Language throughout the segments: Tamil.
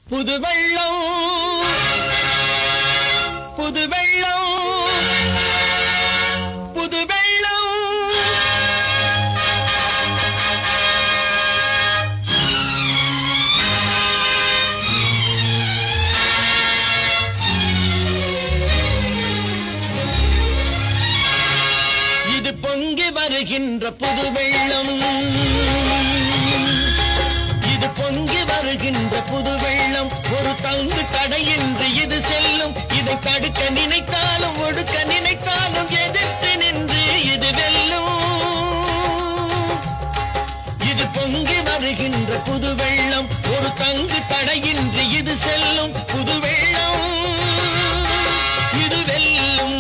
புது வெள்ளம் புது வெள்ளம் புது வெள்ளம் இது பொங்கி வருகின்ற புது வெள்ளம் பொங்கி வருகின்ற புது வெள்ளம் ஒரு தங்கு தடையின்றி இது செல்லும் இதை தடுக்க நினைத்தாலும் ஒடுக்க நினைத்தாலும் எதிர்த்து நின்று இது வெல்லும் இது பொங்கி வருகின்ற புது வெள்ளம் ஒரு தங்கு தடையின்றி இது செல்லும் புது வெள்ளம் இது வெல்லும்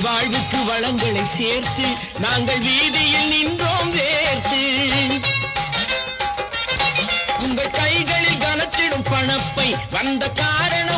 வாழ்வுக்கு வளங்களை சேர்த்து நாங்கள் வீதியில் நின்றோம் வேர்த்து உங்கள் கைகளில் கனத்திடும் பணப்பை வந்த காரணம்